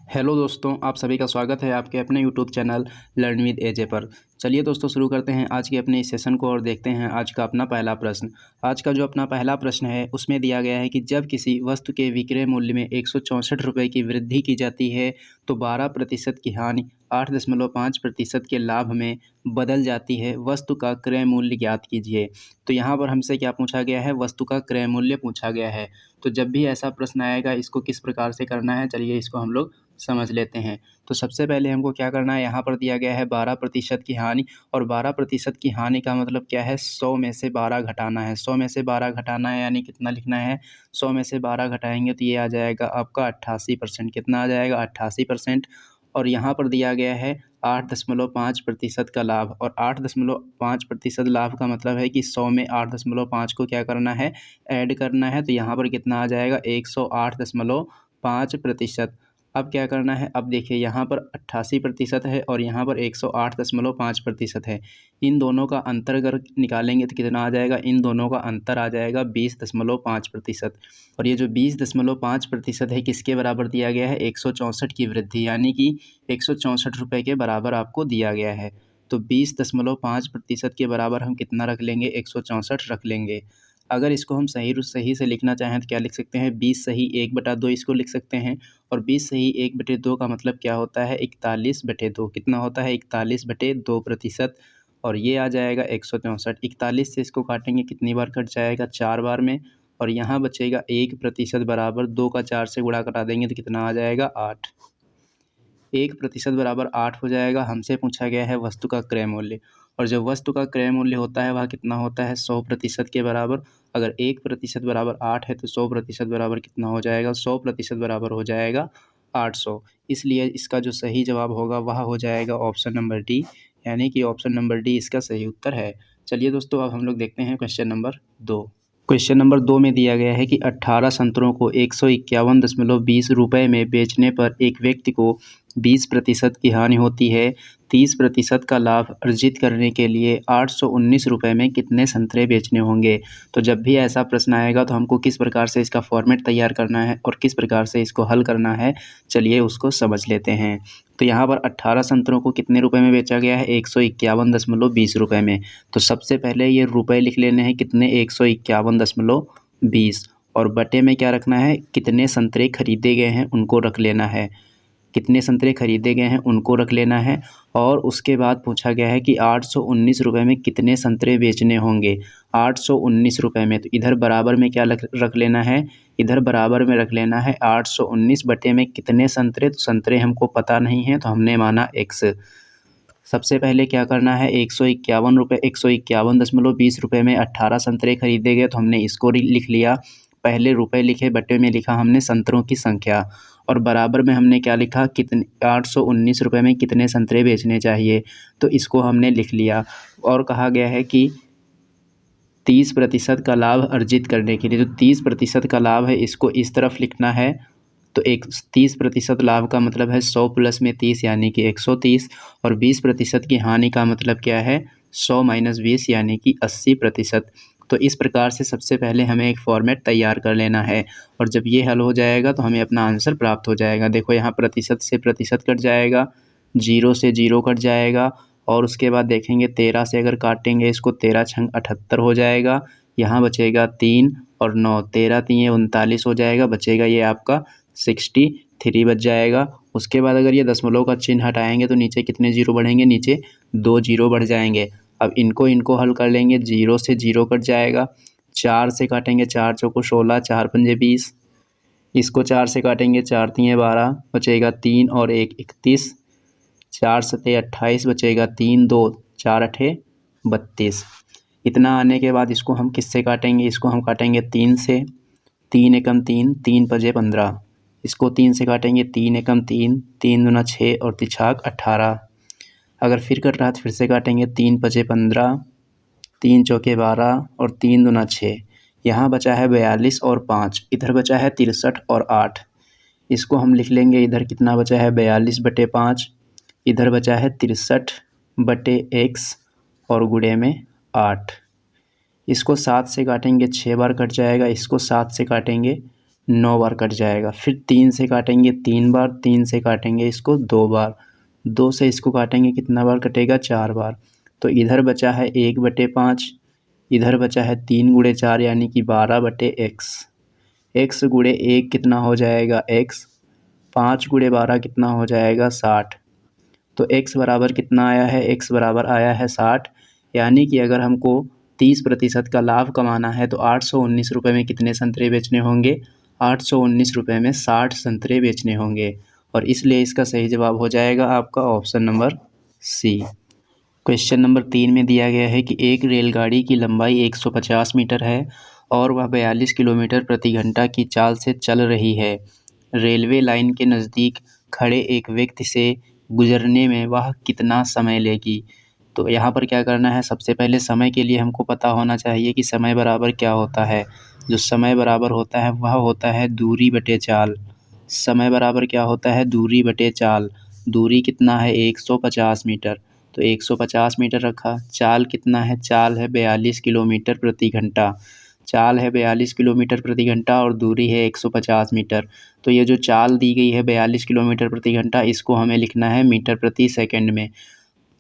Hello दोस्तों, आप सभी का स्वागत है आपके अपने यूट्यूब चैनल लर्न विद एजे पर। चलिए दोस्तों, शुरू करते हैं आज के अपने इस सेशन को और देखते हैं आज का अपना पहला प्रश्न। आज का जो अपना पहला प्रश्न है उसमें दिया गया है कि जब किसी वस्तु के विक्रय मूल्य में 164 रुपये की वृद्धि की जाती है तो 12% की हानि 8.5% के लाभ में बदल जाती है। वस्तु का क्रय मूल्य ज्ञात कीजिए। तो यहाँ पर हमसे क्या पूछा गया है? वस्तु का क्रय मूल्य पूछा गया है। तो जब भी ऐसा प्रश्न आएगा इसको किस प्रकार से करना है, चलिए इसको हम लोग समझ लेते हैं। तो सबसे पहले हमको क्या करना है, यहाँ पर दिया गया है 12% की हानि, और 12% की हानि का मतलब क्या है? 100 में से 12 घटाना है। 100 में से 12 घटाना है यानी कितना लिखना है? 100 में से 12 घटाएंगे तो ये आ जाएगा आपका 88%। कितना आ जाएगा? 88%। और यहाँ पर दिया गया है 8.5% का लाभ, और 8.5% लाभ का मतलब है कि 100 में 8.5 को क्या करना है? ऐड करना है। तो यहाँ पर कितना आ जाएगा? 108.5%। अब क्या करना है? अब देखिए यहाँ पर 88% है और यहाँ पर 108.5% है। इन दोनों का अंतर अगर निकालेंगे तो कितना आ जाएगा? इन दोनों का अंतर आ जाएगा 20.5%। और ये जो 20.5% है किसके बराबर दिया गया है? 164 की वृद्धि, यानी कि 164 रुपये के बराबर आपको दिया गया है। तो 20.5% के बराबर हम कितना रख लेंगे? 164 रख लेंगे। अगर इसको हम सही से लिखना चाहें तो क्या लिख सकते हैं? 20 सही 1/2 इसको लिख सकते हैं। और 20 सही 1/2 का मतलब क्या होता है? 41/2। कितना होता है? 41/2%। और ये आ जाएगा 164। 41 से इसको काटेंगे कितनी बार कट जाएगा? 4 बार में। और यहाँ बचेगा 1% बराबर 2 का 4 से गुणा करा देंगे तो कितना आ जाएगा? 8। 1% बराबर 8 हो जाएगा। हमसे पूछा गया है वस्तु का क्रय मूल्य, और जो वस्तु का क्रय मूल्य होता है वह कितना होता है? 100% के बराबर। अगर 1% बराबर 8 है तो 100% बराबर कितना हो जाएगा? 100% बराबर हो जाएगा 800। इसलिए इसका जो सही जवाब होगा वह हो जाएगा ऑप्शन नंबर डी, यानी कि ऑप्शन नंबर डी इसका सही उत्तर है। चलिए दोस्तों, अब हम लोग देखते हैं क्वेश्चन नंबर 2। क्वेश्चन नंबर 2 में दिया गया है कि 18 संतरों को 151.20 रुपये में बेचने पर एक व्यक्ति को 20% की हानि होती है। 30% का लाभ अर्जित करने के लिए 819 रुपये में कितने संतरे बेचने होंगे? तो जब भी ऐसा प्रश्न आएगा तो हमको किस प्रकार से इसका फॉर्मेट तैयार करना है और किस प्रकार से इसको हल करना है, चलिए उसको समझ लेते हैं। तो यहाँ पर 18 संतरों को कितने रुपए में बेचा गया है? 151.20 रुपये में। तो सबसे पहले ये रुपए लिख लेने हैं कितने? 151.20, और बटे में क्या रखना है? कितने संतरे खरीदे गए हैं उनको रख लेना है। कितने संतरे खरीदे गए हैं उनको रख लेना है। और उसके बाद पूछा गया है कि 819 रुपये में कितने संतरे बेचने होंगे? 819 रुपये में, तो इधर बराबर में क्या रख लेना है? इधर बराबर में रख लेना है 819 बटे में कितने संतरे? तो संतरे हमको पता नहीं है तो हमने माना x। सबसे पहले क्या करना है? 151.20 रुपये में 18 संतरे खरीदे गए तो हमने इसको लिख लिया। पहले रुपए लिखे, बटे में लिखा हमने संतरों की संख्या, और बराबर में हमने क्या लिखा? कितने 819 रुपये में कितने संतरे बेचने चाहिए, तो इसको हमने लिख लिया। और कहा गया है कि 30% का लाभ अर्जित करने के लिए, जो 30% का लाभ है इसको इस तरफ लिखना है। तो एक 30% लाभ का मतलब है 100 प्लस में 30 यानी कि 130, और 20% की हानि का मतलब क्या है? 100 माइनस 20 यानी कि 80%। तो इस प्रकार से सबसे पहले हमें एक फॉर्मेट तैयार कर लेना है, और जब ये हल हो जाएगा तो हमें अपना आंसर प्राप्त हो जाएगा। देखो यहाँ प्रतिशत से प्रतिशत कट जाएगा, 0 से 0 कट जाएगा, और उसके बाद देखेंगे 13 से अगर काटेंगे इसको 13 छंग 78 हो जाएगा। यहाँ बचेगा 3 और 9, 13 3 39 हो जाएगा। बचेगा ये आपका 63 बच जाएगा। उसके बाद अगर ये दशमलव का चिन्ह हटाएंगे तो नीचे कितने जीरो बढ़ेंगे? नीचे 2 जीरो बढ़ जाएंगे। अब इनको हल कर लेंगे, 0 से 0 कट जाएगा। 4 से काटेंगे 4 चौको 16, 4 पंजे 20। इसको 4 से काटेंगे 4 तीन 12, बचेगा 3 और 1 31। 4 सते 28, बचेगा 3 2 4 अठे 32। इतना आने के बाद इसको हम किससे काटेंगे? इसको हम काटेंगे 3 से। 3 एकम 3, 3 पजे 15। इसको 3 से काटेंगे 3 एकम 3, 3 दूना 6 और तिछाक 18। अगर फिर कट रहा तो फिर से काटेंगे 3 पजे 15, 3 चौके 12 और 3 दूना 6। यहाँ बचा है 42 और 5, इधर बचा है 63 और 8। इसको हम लिख लेंगे, इधर कितना बचा है? 42/5, इधर बचा है 63/x और गुणे में 8। इसको 7 से काटेंगे 6 बार कट जाएगा। इसको 7 से काटेंगे 9 बार कट जाएगा। फिर 3 से काटेंगे 3 बार, 3 से काटेंगे इसको 2 बार, 2 से इसको काटेंगे कितना बार कटेगा 4 बार। तो इधर बचा है 1/5, इधर बचा है 3 गुणे 4 यानी कि 12/x। x गुणे 1 कितना हो जाएगा x, 5 गुणे 12 कितना हो जाएगा 60। तो x बराबर कितना आया है, x बराबर आया है 60। यानी कि अगर हमको 30% का लाभ कमाना है तो 819 रुपये में कितने संतरे बेचने होंगे, 819 रुपये में 60 संतरे बेचने होंगे। और इसलिए इसका सही जवाब हो जाएगा आपका option number C. Question number 3 में दिया गया है कि एक रेलगाड़ी की लंबाई 150 मीटर है और वह 42 किलोमीटर प्रति घंटा की चाल से चल रही है। रेलवे लाइन के नज़दीक खड़े एक व्यक्ति से गुजरने में वह कितना समय लेगी। तो यहाँ पर क्या करना है, सबसे पहले समय के लिए हमको पता होना चाहिए कि समय बराबर क्या होता है। जो समय बराबर होता है वह होता है दूरी बटे चाल। समय बराबर क्या होता है, दूरी बटे चाल। दूरी कितना है 150 मीटर, तो 150 मीटर रखा। चाल कितना है, चाल है 42 किलोमीटर प्रति घंटा। चाल है 42 किलोमीटर प्रति घंटा और दूरी है 150 मीटर। तो ये जो चाल दी गई है 42 किलोमीटर प्रति घंटा, इसको हमें लिखना है मीटर प्रति सेकंड में।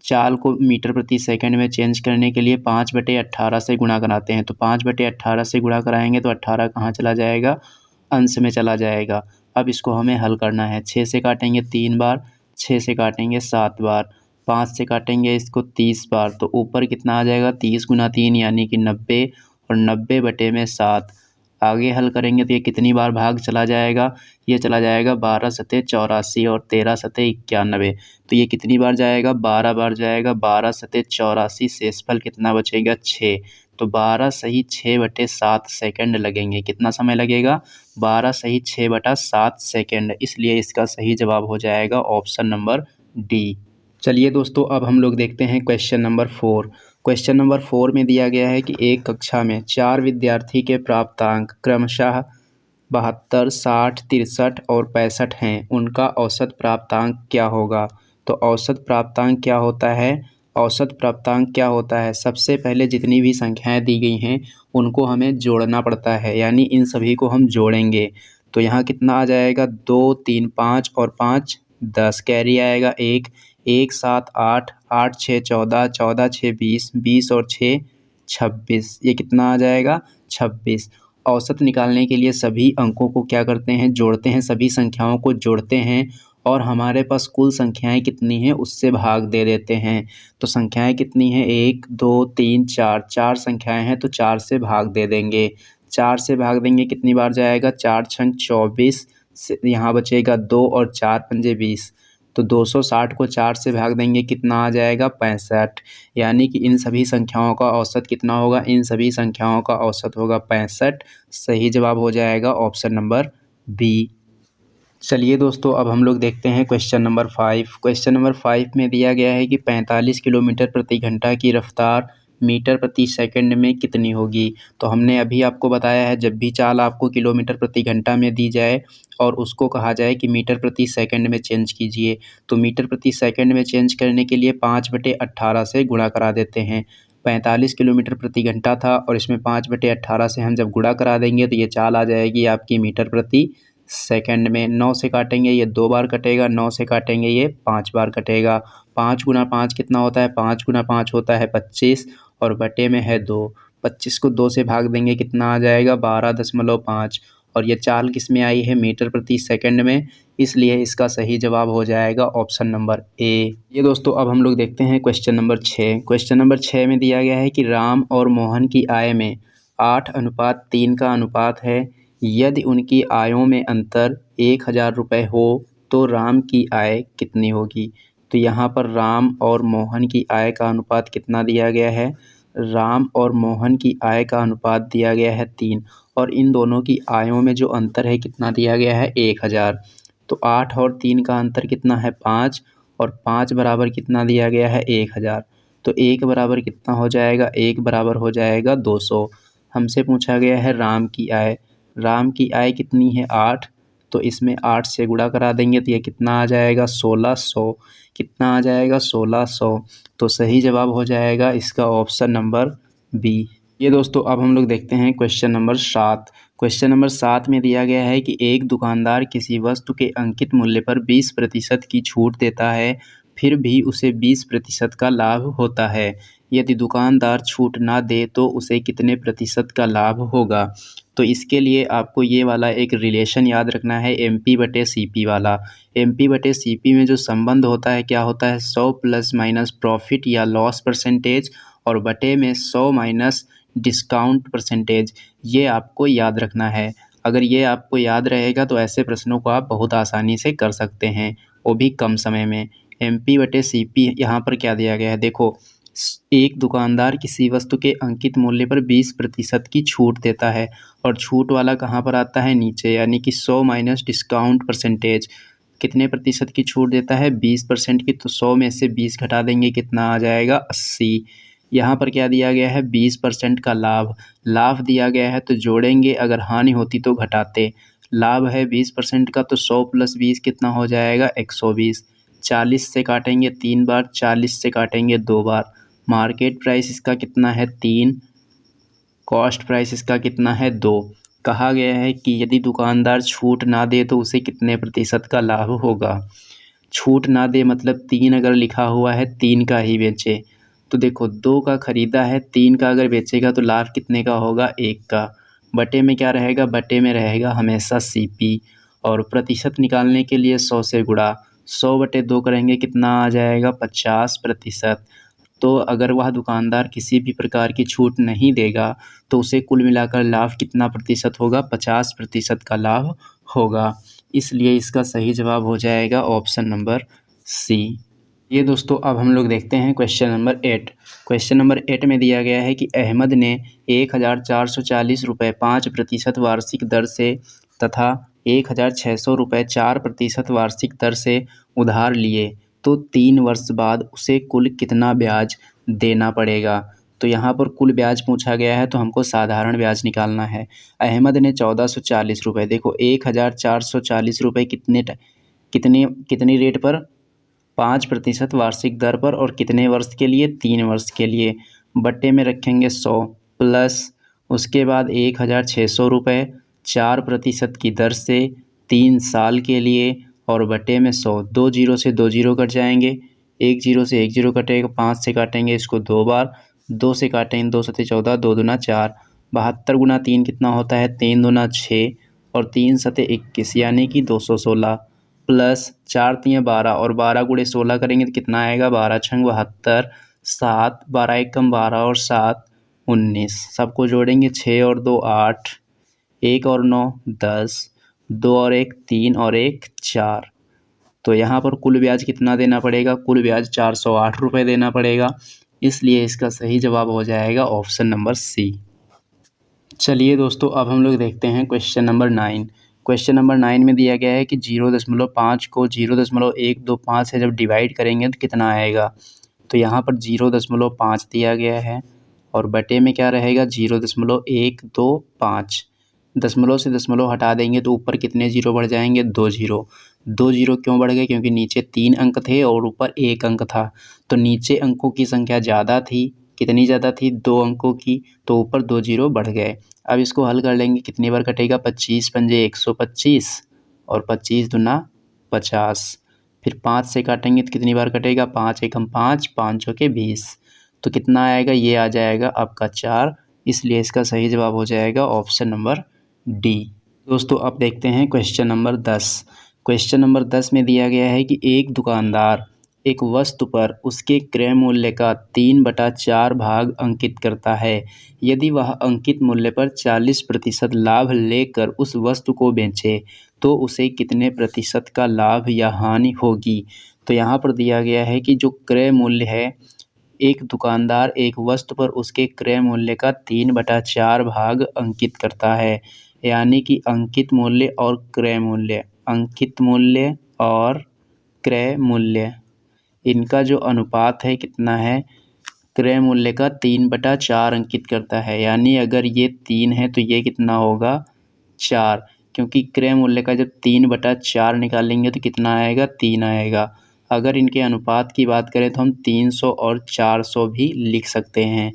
चाल को मीटर प्रति सेकंड में चेंज करने के लिए 5/18 से गुणा कराते हैं। तो 5/18 से गुणा कराएंगे तो 18 कहाँ चला जाएगा, अंश में चला जाएगा। अब इसको हमें हल करना है। 6 से काटेंगे 3 बार, 6 से काटेंगे 7 बार, 5 से काटेंगे इसको 30 बार। तो ऊपर कितना आ जाएगा, 30 गुना 3 यानी कि 90, और 90/7। आगे हल करेंगे तो ये कितनी बार भाग चला जाएगा, ये चला जाएगा 12 सते 84 और 13 सते 91। तो ये कितनी बार जाएगा, 12 बार जाएगा। 12 सते 84, शेषफल कितना बचेगा 6। तो 12 सही 6/7 सेकंड लगेंगे। कितना समय लगेगा, 12 सही 6/7 सेकंड। इसलिए इसका सही जवाब हो जाएगा ऑप्शन नंबर डी। चलिए दोस्तों, अब हम लोग देखते हैं क्वेश्चन नंबर 4। क्वेश्चन नंबर 4 में दिया गया है कि एक कक्षा में 4 विद्यार्थी के प्राप्तांक क्रमशः 72, 60, 63 और 65 हैं। उनका औसत प्राप्तांक क्या होगा। तो औसत प्राप्तांक क्या होता है, औसत प्राप्तांक क्या होता है, सबसे पहले जितनी भी संख्याएं दी गई हैं उनको हमें जोड़ना पड़ता है, यानी इन सभी को हम जोड़ेंगे। तो यहाँ कितना आ जाएगा, 2, 3, 5 और 5 10, कैरी आएगा 1, 1, 7, 8, 8, 6, 14, 14, 6, 20, 20 और 6 26। ये कितना आ जाएगा 26। औसत निकालने के लिए सभी अंकों को क्या करते हैं, जोड़ते हैं, सभी संख्याओं को जोड़ते हैं और हमारे पास कुल संख्याएं कितनी हैं उससे भाग दे देते हैं। तो संख्याएं कितनी हैं, 1, 2, 3, 4, 4 संख्याएं हैं तो 4 से भाग दे देंगे। 4 से भाग देंगे कितनी बार जाएगा, 4 छंग 24, यहाँ बचेगा 2 और 4 पंजे 20। तो 260 को 4 से भाग देंगे कितना आ जाएगा 65। यानी कि इन सभी संख्याओं का औसत कितना होगा, इन सभी संख्याओं का औसत होगा 65। सही जवाब हो जाएगा ऑप्शन नंबर बी। चलिए दोस्तों, अब हम लोग देखते हैं क्वेश्चन नंबर 5। क्वेश्चन नंबर 5 में दिया गया है कि 45 किलोमीटर प्रति घंटा की रफ्तार मीटर प्रति सेकंड में कितनी होगी। तो हमने अभी आपको बताया है, जब भी चाल आपको किलोमीटर प्रति घंटा में दी जाए और उसको कहा जाए कि मीटर प्रति सेकंड में चेंज कीजिए, तो मीटर प्रति सेकंड में चेंज करने के लिए 5/18 से गुणा करा देते हैं। 45 किलोमीटर प्रति घंटा था और इसमें 5/18 से हम जब गुणा करा देंगे तो ये चाल आ जाएगी आपकी मीटर प्रति सेकंड में। 9 से काटेंगे ये 2 बार कटेगा, 9 से काटेंगे ये 5 बार कटेगा। 5 गुना 5 कितना होता है, 5 गुना 5 होता है 25 और बटे में है 2। 25 को 2 से भाग देंगे कितना आ जाएगा 12.5। और ये चाल किस में आई है, मीटर प्रति सेकंड में, इसलिए इसका सही जवाब हो जाएगा ऑप्शन नंबर ए। ये दोस्तों, अब हम लोग देखते हैं क्वेश्चन नंबर 6। क्वेश्चन नंबर 6 में दिया गया है कि राम और मोहन की आय में 8:3 का अनुपात है। यदि उनकी आयों में अंतर 1000 रुपये हो तो राम की आय कितनी होगी। तो यहाँ पर राम और मोहन की आय का अनुपात कितना दिया गया है, राम और मोहन की आय का अनुपात दिया गया है 3 और इन दोनों की आयों में जो अंतर है कितना दिया गया है 1000। तो 8 और 3 का अंतर कितना है 5 और 5 बराबर कितना दिया गया है 1000। तो 1 बराबर कितना हो जाएगा, 1 बराबर हो जाएगा 200। हमसे पूछा गया है राम की आय। राम की आय कितनी है 8, तो इसमें 8 से गुणा करा देंगे तो ये कितना आ जाएगा 1600। कितना आ जाएगा 1600। तो सही जवाब हो जाएगा इसका ऑप्शन नंबर बी। ये दोस्तों, अब हम लोग देखते हैं क्वेश्चन नंबर 7। क्वेश्चन नंबर 7 में दिया गया है कि एक दुकानदार किसी वस्तु के अंकित मूल्य पर 20% की छूट देता है, फिर भी उसे 20% का लाभ होता है। यदि दुकानदार छूट ना दे तो उसे कितने प्रतिशत का लाभ होगा? तो इसके लिए आपको ये वाला एक रिलेशन याद रखना है, MP/CP वाला। MP/CP में जो संबंध होता है क्या होता है? 100 प्लस माइनस प्रॉफिट या लॉस परसेंटेज और बटे में 100 माइनस डिस्काउंट परसेंटेज। ये आपको याद रखना है। अगर ये आपको याद रहेगा तो ऐसे प्रश्नों को आप बहुत आसानी से कर सकते हैं, वो भी कम समय में। MP/CP यहाँ पर क्या दिया गया है देखो, एक दुकानदार किसी वस्तु के अंकित मूल्य पर 20% की छूट देता है और छूट वाला कहाँ पर आता है? नीचे, यानी कि 100 माइनस डिस्काउंट परसेंटेज। कितने प्रतिशत की छूट देता है? 20% की। तो 100 में से 20 घटा देंगे, कितना आ जाएगा? 80। यहाँ पर क्या दिया गया है? 20% का लाभ। लाभ दिया गया है तो जोड़ेंगे, अगर हानि होती तो घटाते। लाभ है 20% का तो 100 प्लस 20 कितना हो जाएगा? 120। 40 से काटेंगे 3 बार, 40 से काटेंगे 2 बार। मार्केट प्राइस इसका कितना है? 3। कॉस्ट प्राइस इसका कितना है? 2। कहा गया है कि यदि दुकानदार छूट ना दे तो उसे कितने प्रतिशत का लाभ होगा? छूट ना दे मतलब 3 अगर लिखा हुआ है 3 का ही बेचे। तो देखो 2 का ख़रीदा है, 3 का अगर बेचेगा तो लाभ कितने का होगा? 1 का। बटे में क्या रहेगा? बटे में रहेगा हमेशा CP। और प्रतिशत निकालने के लिए 100 से गुणा। 100/2 करेंगे, कितना आ जाएगा? 50%। तो अगर वह दुकानदार किसी भी प्रकार की छूट नहीं देगा तो उसे कुल मिलाकर लाभ कितना प्रतिशत होगा? 50% का लाभ होगा। इसलिए इसका सही जवाब हो जाएगा ऑप्शन नंबर C। ये दोस्तों अब हम लोग देखते हैं क्वेश्चन नंबर 8। क्वेश्चन नंबर 8 में दिया गया है कि अहमद ने 1440 रुपये 5% वार्षिक दर से तथा 1600 रुपये 4% वार्षिक दर से उधार लिए, तो 3 वर्ष बाद उसे कुल कितना ब्याज देना पड़ेगा? तो यहाँ पर कुल ब्याज पूछा गया है तो हमको साधारण ब्याज निकालना है। अहमद ने 1440 रुपये, देखो 1440 रुपये कितनी रेट पर? 5% वार्षिक दर पर, और कितने वर्ष के लिए? 3 वर्ष के लिए। बट्टे में रखेंगे 100 प्लस उसके बाद 1600 रुपये 4% की दर से 3 साल के लिए, और बटे में 100। 2 जीरो से 2 जीरो कट जाएंगे, 1 जीरो से 1 जीरो कटेगा, 5 से काटेंगे इसको 2 बार, 2 से काटेंगे 2 सत्ते 14, 2 दूना 4, 72 गुना 3 कितना होता है? 3 दूना 6 और 3 सत्ते 21, यानी कि 216 प्लस 4 तियाँ 12 और 12 गुणे 16 करेंगे तो कितना आएगा? 12 छंग 72, 7, 12 एकम 12 और 7 19। सबको जोड़ेंगे 6 और 2 8, 1 और 9 10, 2 और 1 3 और 1 4। तो यहाँ पर कुल ब्याज कितना देना पड़ेगा? कुल ब्याज 408 रुपये देना पड़ेगा। इसलिए इसका सही जवाब हो जाएगा ऑप्शन नंबर C। चलिए दोस्तों अब हम लोग देखते हैं क्वेश्चन नंबर 9। क्वेश्चन नंबर 9 में दिया गया है कि 0.5 को 0.125 से जब डिवाइड करेंगे तो कितना आएगा? तो यहाँ पर 0.5 दिया गया है और बटे में क्या रहेगा? 0.125। दशमलव से दशमलव हटा देंगे तो ऊपर कितने जीरो बढ़ जाएंगे? 2 जीरो। 2 जीरो क्यों बढ़ गए? क्योंकि नीचे 3 अंक थे और ऊपर 1 अंक था, तो नीचे अंकों की संख्या ज़्यादा थी। कितनी ज़्यादा थी? 2 अंकों की, तो ऊपर 2 जीरो बढ़ गए। अब इसको हल कर लेंगे, कितनी बार कटेगा? 25 पंजे 125 और 25 दूना 50। फिर 5 से काटेंगे तो कितनी बार कटेगा? 5 एकम 5, 5 चौके 20। तो कितना आएगा? ये आ जाएगा आपका 4। इसलिए इसका सही जवाब हो जाएगा ऑप्शन नंबर D। दोस्तों अब देखते हैं क्वेश्चन नंबर 10। क्वेश्चन नंबर 10 में दिया गया है कि एक दुकानदार एक वस्तु पर उसके क्रय मूल्य का 3/4 भाग अंकित करता है। यदि वह अंकित मूल्य पर 40% लाभ लेकर उस वस्तु को बेचे तो उसे कितने प्रतिशत का लाभ या हानि होगी? तो यहाँ पर दिया गया है कि जो क्रय मूल्य है, एक दुकानदार एक वस्तु पर उसके क्रय मूल्य का 3/4 भाग अंकित करता है, यानी कि अंकित मूल्य और क्रय मूल्य, अंकित मूल्य और क्रय मूल्य, इनका जो अनुपात है कितना है? क्रय मूल्य का 3/4 अंकित करता है, यानी अगर ये 3 है तो ये कितना होगा? 4, क्योंकि क्रय मूल्य का जब 3/4 निकालेंगे तो कितना आएगा? 3 आएगा। अगर इनके अनुपात की बात करें तो हम 300 और 400 भी लिख सकते हैं,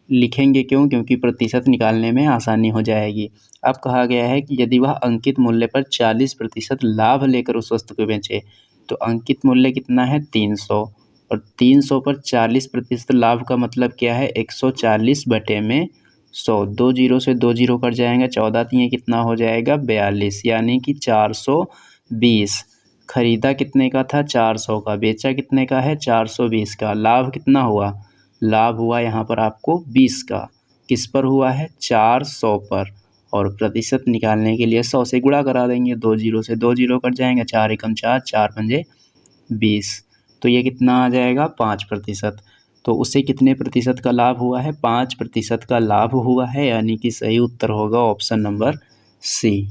लिखेंगे क्यों? क्योंकि प्रतिशत निकालने में आसानी हो जाएगी। अब कहा गया है कि यदि वह अंकित मूल्य पर 40% लाभ लेकर उस वस्तु को बेचे, तो अंकित मूल्य कितना है 300, और 300 पर 40% लाभ का मतलब क्या है 140/100। 2 जीरो से 2 जीरो कट जाएंगे, 14 तिये कितना हो जाएगा 42, यानी कि 420। खरीदा कितने का था 400 का, बेचा कितने का है 420 का। लाभ कितना हुआ? लाभ हुआ यहाँ पर आपको 20 का। किस पर हुआ है? 400 पर। और प्रतिशत निकालने के लिए 100 से गुणा करा देंगे। 2 जीरो से 2 जीरो कट जाएंगे, 4 एकम 4, 4 पंजे 20। तो ये कितना आ जाएगा 5%। तो उससे कितने प्रतिशत का लाभ हुआ है? 5% का लाभ हुआ है, यानी कि सही उत्तर होगा ऑप्शन नंबर सी।